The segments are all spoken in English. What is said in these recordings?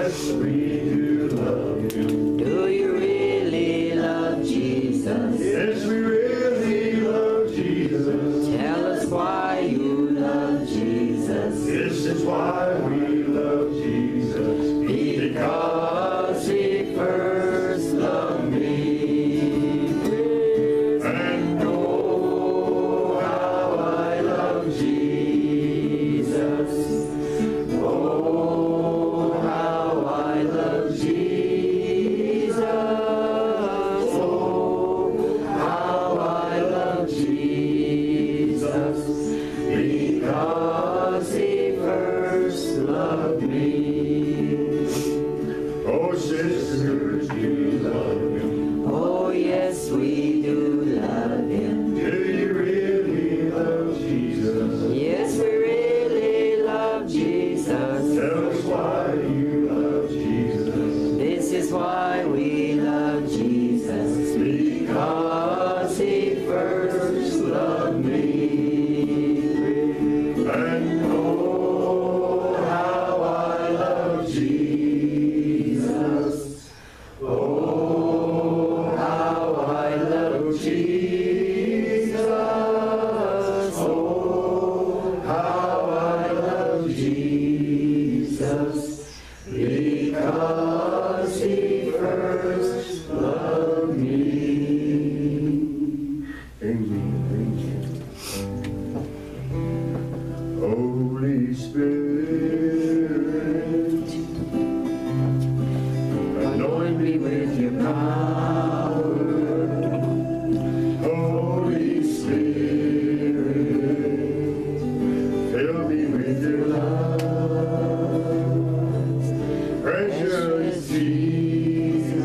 yes, we do love Him. Do you really love Jesus? Yes, we really love Jesus. Tell us why you love Jesus. This is why we love Jesus. Because He first loved me. And oh, how I love Jesus. Oh, how I love Jesus. Oh, how I love Jesus. Because He first loved me. oh, sisters, you love Him. Oh, yes, we do love Him. Do you really love Jesus? Yes, we really love Jesus. Tell us why you love Jesus. This is why we love Jesus. Because He first loved me. And Oh, how I love Jesus. Oh, how I love Jesus. Oh, how I love Jesus. Because He first loved me. amen. Holy Spirit, Anoint me with your power. Holy Spirit, fill me with your love. Precious Jesus,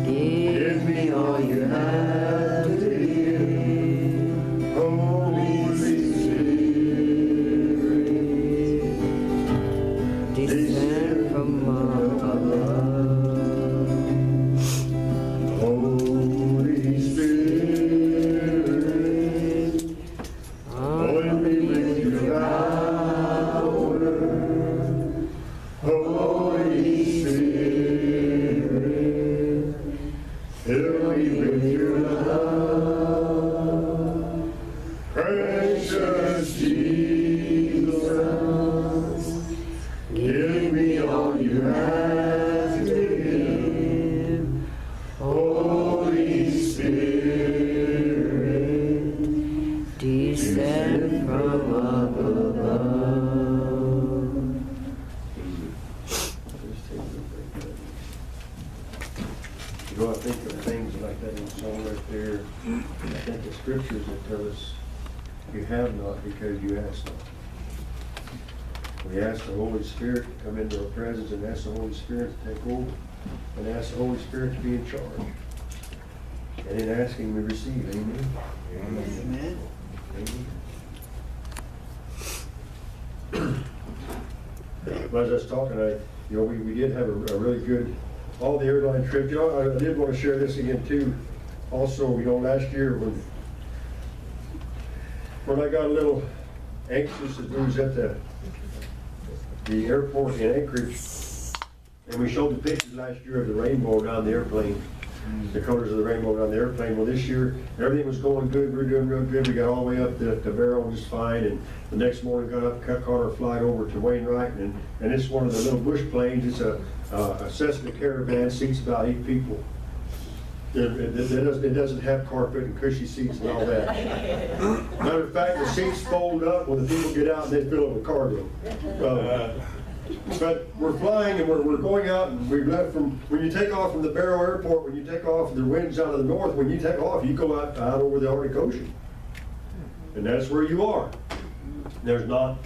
Give me all you have to give. Holy Spirit, Descend from above. Holy Spirit, anoint me with your power. Holy Spirit, fill me with your love. Precious Jesus, give me all you have to give. Holy Spirit, Descend from above. You know, I think of things like that in the song right there. I think of scriptures that tell us, you have not because you ask not. We ask the Holy Spirit to come into our presence and ask the Holy Spirit to take over and ask the Holy Spirit to be in charge. And in asking, we receive. Amen. Amen. Amen. Well, as I was talking, we did have a really good, all the airline trips. You know, I did want to share this again too. Also, last year when I got a little anxious as we was at the airport in Anchorage, and we showed the pictures last year of the rainbow down the airplane, the colors of the rainbow down the airplane. Well, this year everything was going good. We were doing real good. We got all the way up to Barrow just fine, and the next morning got up, caught our flight over to Wainwright, and it's one of the little bush planes. It's a Cessna Caravan, seats about 8 people. It doesn't have carpet and cushy seats and all that. Matter of fact, the seats fold up when the people get out and they fill up with cargo. But we're flying and we're going out, and we left from, when you take off from the Barrow Airport, when you take off, the wind's out of the north. When you take off, you go out over the Arctic Ocean. And that's where you are. There's no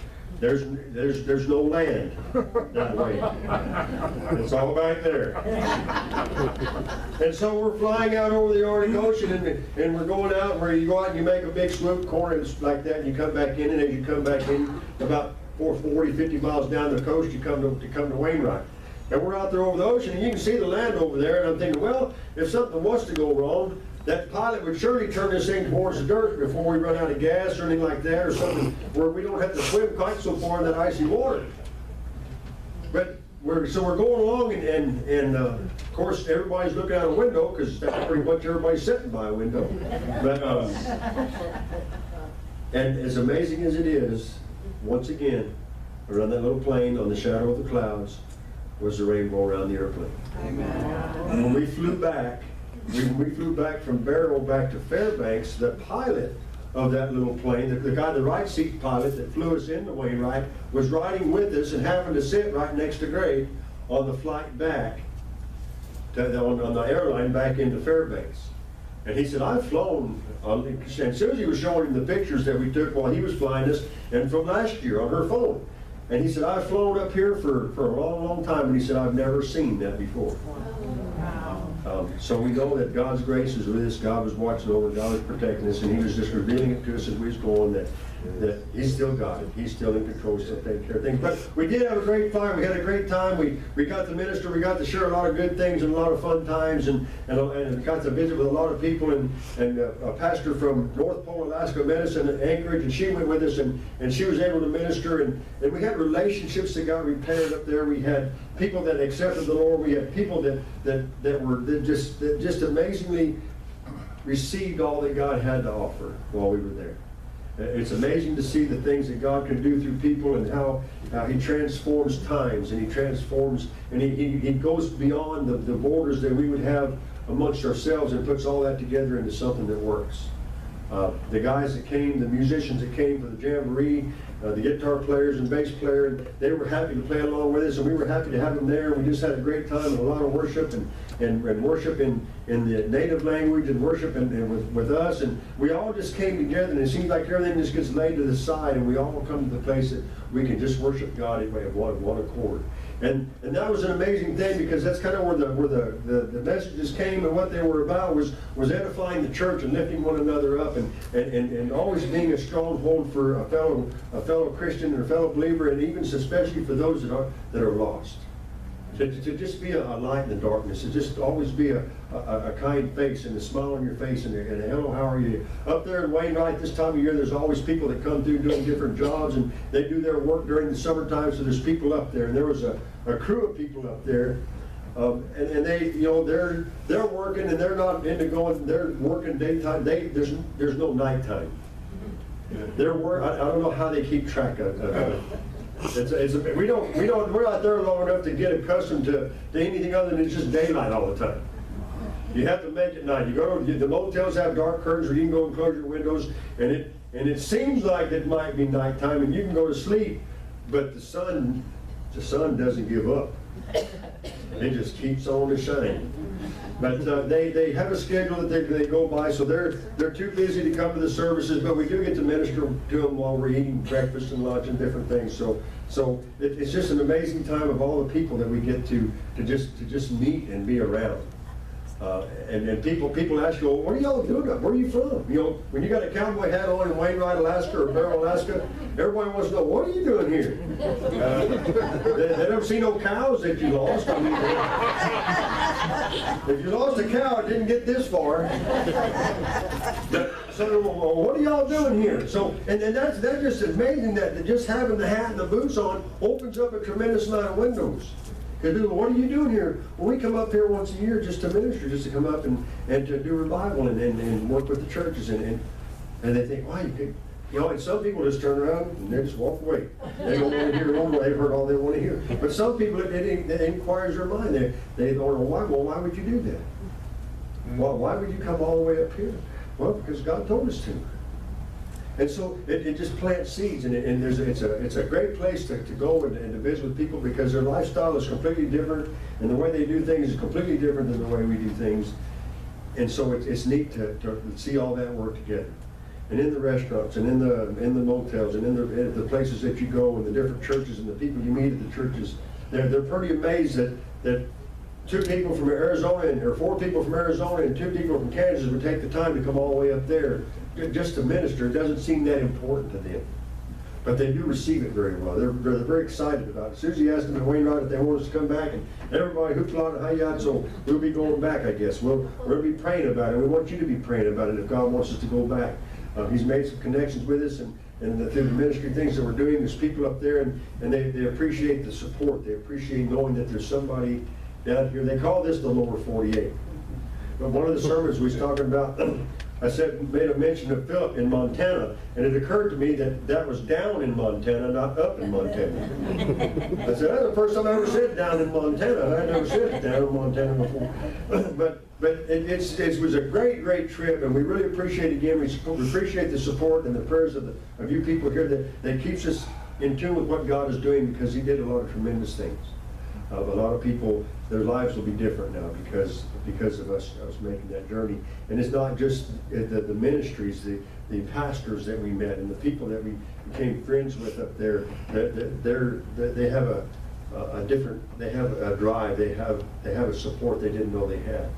land that way. It's all back there. And so we're flying out over the Arctic Ocean, and we're going out where you go out and you make a big swoop corner like that, and you come back in, and as you come back in, about 40, 50 miles down the coast, you come to Wainwright. And we're out there over the ocean, and you can see the land over there, and I'm thinking, well, if something was to go wrong, that pilot would surely turn this thing towards the dirt before we run out of gas or anything like that, or something where we don't have to swim quite so far in that icy water. but we're going along, and of course everybody's looking out a window because that's pretty much everybody's sitting by a window. But and as amazing as it is, once again, around that little plane on the shadow of the clouds was the rainbow around the airplane. Amen. When we flew back, we flew back from Barrow back to Fairbanks, the pilot of that little plane, the guy, the right seat pilot that flew us into Wainwright, was riding with us and having to sit right next to Greg on the flight back, on the airline back into Fairbanks. And he said, I've flown, and Susie was showing him the pictures that we took while he was flying us, and from last year on her phone. And he said, I've flown up here for a long, long time, and he said, I've never seen that before. So we know that God's grace is with us, God was watching over, God was protecting us, and He was just revealing it to us as we was going, that He's still got it, He's still in control, He's still taking care of things. But we did have a great time, we had a great time, we got to minister, we got to share a lot of good things and a lot of fun times, and got to visit with a lot of people, and a pastor from North Pole, Alaska met us in Anchorage, and she went with us, and she was able to minister, and we had relationships that got repaired up there. We had people that accepted the Lord, we had people that just amazingly received all that God had to offer while we were there. It's amazing to see the things that God can do through people, and how He transforms times, and He transforms, and He goes beyond the borders that we would have amongst ourselves, and puts all that together into something that works. The guys that came, the musicians that came for the jamboree, the guitar players and bass player, and they were happy to play along with us, and we were happy to have them there. We just had a great time, and a lot of worship, and worship in the native language, and worship and with us, and we all just came together, and it seems like everything just gets laid to the side, and we all come to the place that we can just worship God in way of one accord. And that was an amazing thing, because that's kind of where the messages came, and what they were about was edifying the church and lifting one another up, and always being a stronghold for a fellow Christian or a fellow believer, and even especially for those that are lost. To just be a light in the darkness, to just always be a kind face and a smile on your face, and hello, how are you? Up there in Wainwright this time of year, there's always people that come through doing different jobs, and they do their work during the summertime, so there's people up there, and there was a crew of people up there, and they, they're working, and they're not into going, they're working daytime, there's no nighttime. We're not how they keep track of it. We're not there long enough to get accustomed to anything other than it's just daylight all the time. You have to make it night. You go to the motels have dark curtains where you can go and close your windows, and it seems like it might be nighttime, and you can go to sleep, but the sun doesn't give up. It just keeps on shining. But they have a schedule that they go by, so they're too busy to come to the services, but we do get to minister to them while we're eating breakfast and lunch and different things. So it's just an amazing time of all the people that we get to just meet and be around. And people ask you, well, what are y'all doing up? Where are you from? When you got a cowboy hat on in Wainwright, Alaska, or Barrow, Alaska, everybody wants to know, what are you doing here? They don't see no cows that you lost. I mean, if you lost a cow, it didn't get this far. So, well, what are y'all doing here? So, and that's just amazing that just having the hat and the boots on opens up a tremendous amount of windows. Because what are you doing here? Well, we come up here once a year just to minister, just to come up and to do revival and work with the churches. And they think, wow, you could, and some people just turn around and they just walk away. They don't want to hear no more. They've heard all they want to hear. But some people, it inquires their mind. They don't know why. Well, why would you do that? Well, why would you come all the way up here? Well, because God told us to. And so it just plants seeds, and it's a great place to go and to visit with people, because their lifestyle is completely different, and the way they do things is completely different than the way we do things. And so it's neat to see all that work together. And in the restaurants, and in the motels, and in the places that you go, and the different churches, and the people you meet at the churches, they're pretty amazed that 2 people from Arizona, or 4 people from Arizona, and 2 people from Kansas would take the time to come all the way up there just to minister. It doesn't seem that important to them, but they do receive it very well. They're very excited about it. Susie asked them at Wainwright if they want us to come back, and everybody hooped a lot of hi-yat, so we'll be going back, I guess. We're going to be praying about it. We want you to be praying about it if God wants us to go back. He's made some connections with us, through the ministry things that we're doing, there's people up there, and they appreciate the support. They appreciate knowing that there's somebody down here. They call this the lower 48. But one of the sermons we was talking about, I made a mention of Philip in Montana, and it occurred to me that that was down in Montana, not up in Montana. I said, that's the first time I ever said down in Montana. I never said down in Montana before. But it was a great, great trip, and we really appreciate, again, we appreciate the support and the prayers of you people here that keeps us in tune with what God is doing, because He did a lot of tremendous things. A lot of people, their lives will be different now because of us making that journey. And it's not just the ministries, the pastors that we met, and the people that we became friends with up there. They have a different, they have a drive, they have a support they didn't know they had.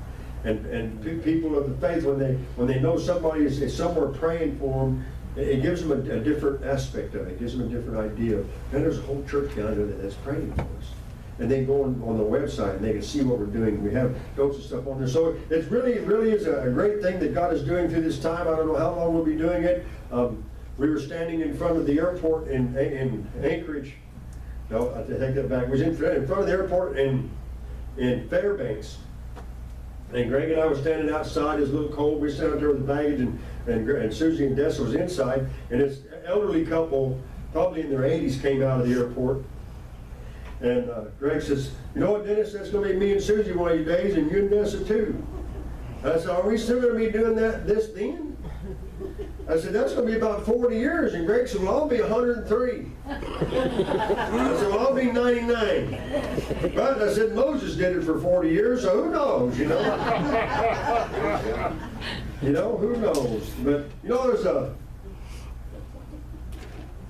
And people of the faith, when they know somebody is somewhere praying for them, it gives them a different aspect of it. It gives them a different idea. Then there's a whole church down there that's praying for us. And they go on the website and they can see what we're doing. We have notes and stuff on there. So it really is a great thing that God is doing through this time. I don't know how long we'll be doing it. We were standing in front of the airport in Anchorage. No, I take that back. We was in front of the airport in Fairbanks. And Greg and I were standing outside. It was a little cold. We sat out there with the baggage, and Susie and Dessa was inside. And this elderly couple, probably in their 80s, came out of the airport. And Greg says, you know what, Dennis, that's going to be me and Susie one of these days, and you and Dessa too. I said, are we still going to be doing this then? I said, that's going to be about 40 years. And Greg said, well, I'll be 103. I said, well, I'll be 99. But I said, Moses did it for 40 years, so who knows, you know? You know, who knows? But, you know,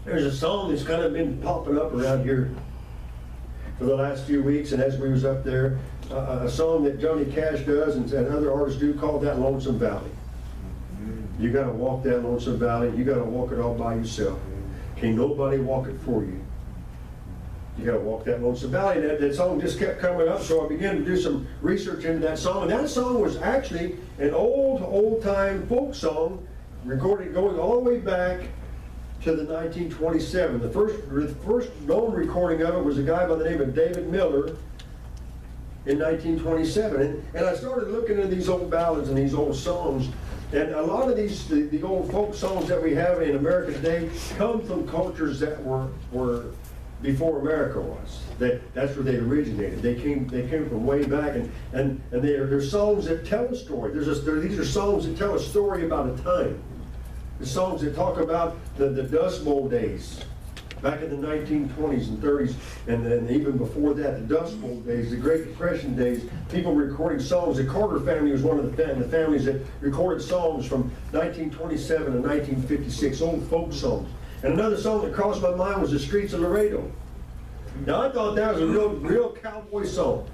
there's a song that's kind of been popping up around here for the last few weeks, and as we was up there, a song that Johnny Cash does and other artists do called that Lonesome Valley. You got to walk that Lonesome Valley. You got to walk it all by yourself. Can't nobody walk it for you. You got to walk that Lonesome Valley. And that song just kept coming up, so I began to do some research into that song. And that song was actually an old-time folk song, recorded going all the way back to the 1927. The first known recording of it was a guy by the name of David Miller in 1927. And I started looking at these old ballads and these old songs, and a lot of the old folk songs that we have in America today come from cultures that were before America was. That's where they originated. They came from way back, and they're songs that tell a story. These are songs that tell a story about a time. The songs that talk about the Dust Bowl days, back in the 1920s and 30s, and then even before that, the Dust Bowl days, the Great Depression days, people recording songs. The Carter family was one of the families that recorded songs from 1927 and 1956, old folk songs. And another song that crossed my mind was The Streets of Laredo. Now, I thought that was a real cowboy song.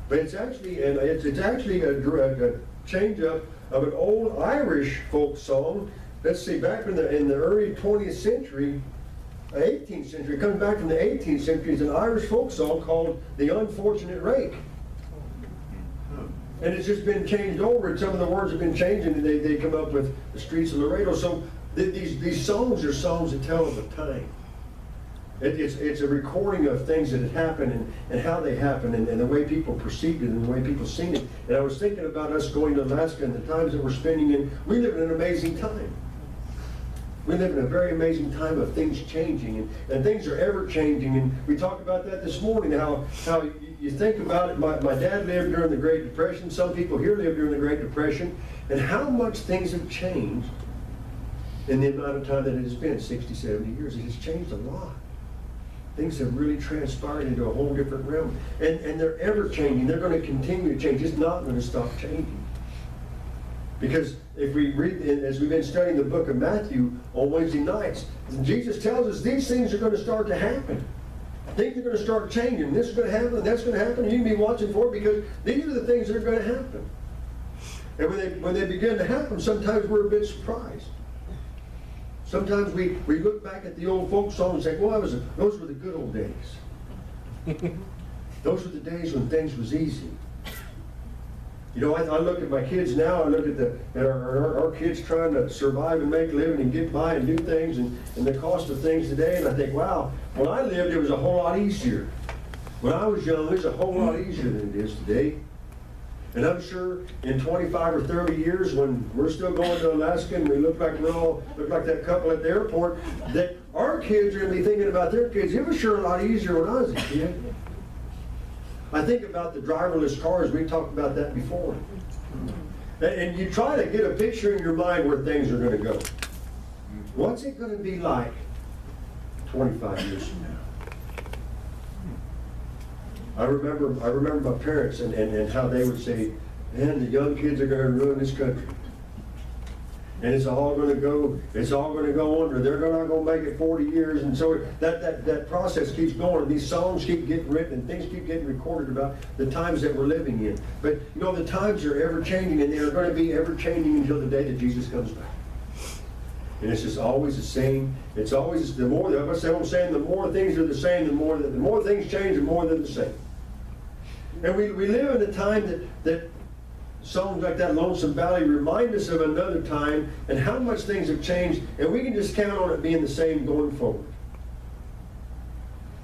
But it's actually a change-up of an old Irish folk song. Let's see, back in the early 20th century, 18th century, it comes back from the 18th century. It's an Irish folk song called The Unfortunate Rake. And it's just been changed over, and some of the words have been changed, and they come up with The Streets of Laredo. So these songs are songs that tell of a time. It's a recording of things that had happened and how they happened and the way people perceived it and the way people seen it. And I was thinking about us going to Alaska and the times that we're spending in. We live in an amazing time. We live in a very amazing time of things changing, and things are ever changing. And we talked about that this morning, how you think about it. My dad lived during the Great Depression. Some people here lived during the Great Depression. And how much things have changed in the amount of time that it has been, 60, 70 years. It has changed a lot. Things have really transpired into a whole different realm. And they're ever changing. They're going to continue to change. It's not going to stop changing. Because if we read, as we've been studying the book of Matthew on Wednesday nights, Jesus tells us these things are going to start to happen. Things are going to start changing. This is going to happen, and that's going to happen. You can be watching for it, because these are the things that are going to happen. And when they begin to happen, sometimes we're a bit surprised. Sometimes we look back at the old folk songs and say, well, those were the good old days. Those were the days when things was easy. You know, I look at my kids now, I look at our kids trying to survive and make a living and get by and do things and the cost of things today, and I think, wow, when I lived, it was a whole lot easier. When I was young, it was a whole lot easier than it is today. And I'm sure in 25 or 30 years, when we're still going to Alaska and we look like that couple at the airport, that our kids are going to be thinking about their kids. It was sure a lot easier when I was a kid. I think about the driverless cars. We talked about that before. And you try to get a picture in your mind where things are going to go. What's it going to be like 25 years from now? I remember my parents and how they would say, man, the young kids are going to ruin this country. And it's all going to go under. They're not going to make it 40 years. And so that process keeps going. These songs keep getting written and things keep getting recorded about the times that we're living in. But you know, the times are ever changing, and they're going to be ever changing until the day that Jesus comes back. And it's just always the same. It's always the more. I'm saying the more things are the same, the more things change, the more they're the same. And we live in a time that songs like that Lonesome Valley remind us of another time and how much things have changed, and we can just count on it being the same going forward.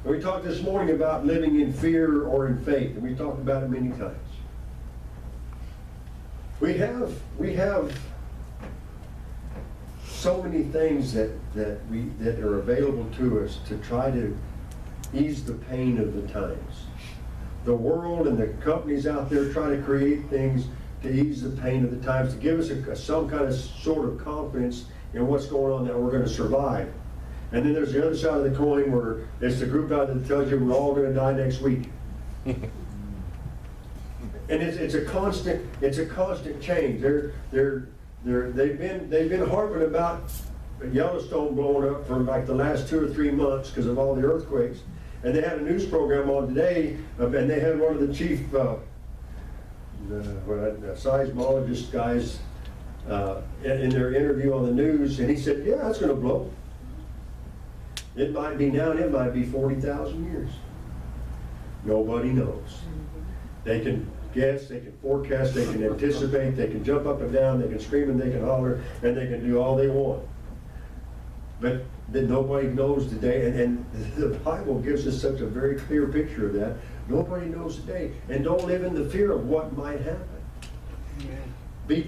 And we talked this morning about living in fear or in faith, and we talked about it many times. We have so many things that are available to us to try to ease the pain of the times. The world and the companies out there try to create things to ease the pain of the times, to give us some kind of sort of confidence in what's going on, that we're going to survive. And then there's the other side of the coin where it's the group out there that tells you we're all going to die next week. And it's a constant change. They've been harping about Yellowstone blowing up for like the last 2 or 3 months because of all the earthquakes. And they had a news program on today, and they had one of the chief seismologist guys in their interview on the news, and he said, yeah, it's going to blow. It might be now, and it might be 40,000 years. Nobody knows. They can guess, they can forecast, they can anticipate, they can jump up and down, they can scream and they can holler, and they can do all they want. But that nobody knows today, and the Bible gives us such a very clear picture of that. Nobody knows today, and don't live in the fear of what might happen. Amen. Be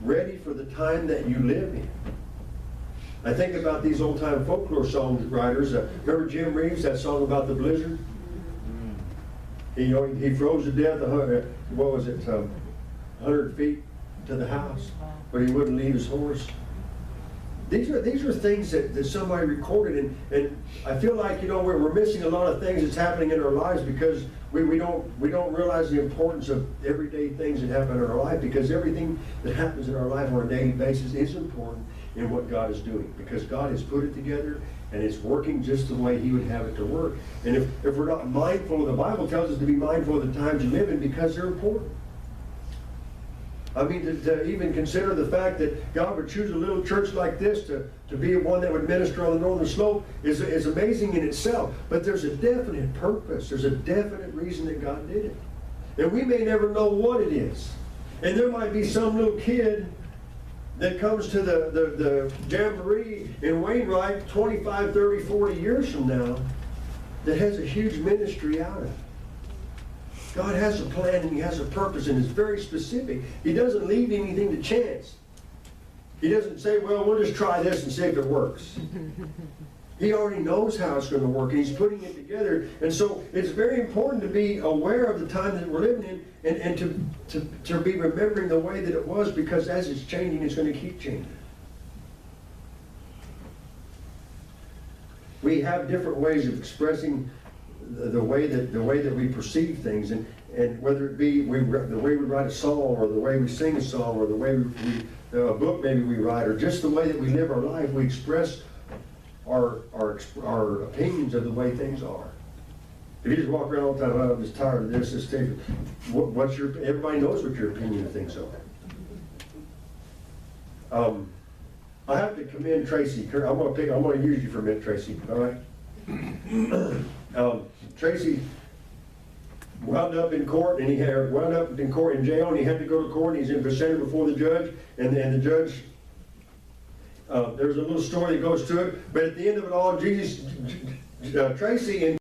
ready for the time that you live in. I think about these old time folklore song writers. Remember Jim Reeves, that song about the blizzard? He froze to death. 100 feet to the house, but he wouldn't leave his horse. These are things that somebody recorded, and I feel like, you know, we're missing a lot of things that's happening in our lives because we don't realize the importance of everyday things that happen in our life, because everything that happens in our life on a daily basis is important in what God is doing, because God has put it together and it's working just the way He would have it to work. And if we're not mindful, the Bible tells us to be mindful of the times you live in because they're important. I mean, to even consider the fact that God would choose a little church like this to be one that would minister on the Northern Slope is amazing in itself. But there's a definite purpose. There's a definite reason that God did it. And we may never know what it is. And there might be some little kid that comes to the Jamboree in Wainwright 25, 30, 40 years from now that has a huge ministry out of it. God has a plan and He has a purpose, and it's very specific. He doesn't leave anything to chance. He doesn't say, well, we'll just try this and see if it works. He already knows how it's going to work, and He's putting it together. And so it's very important to be aware of the time that we're living in, and to be remembering the way that it was, because as it's changing, it's going to keep changing. We have different ways of expressing the way that we perceive things, and whether it be the way we write a song, or the way we sing a song, or the way a book maybe we write, or just the way that we live our life, we express our opinions of the way things are. If you just walk around all the time, I'm just tired of this, everybody knows what your opinion of things are. I have to commend Tracy. I'm going to use you for a minute, Tracy. All right. Tracy wound up in court, and he had wound up in court in jail, and he had to go to court, and he's presented before the judge, and the judge, there's a little story that goes to it, but at the end of it all, Tracy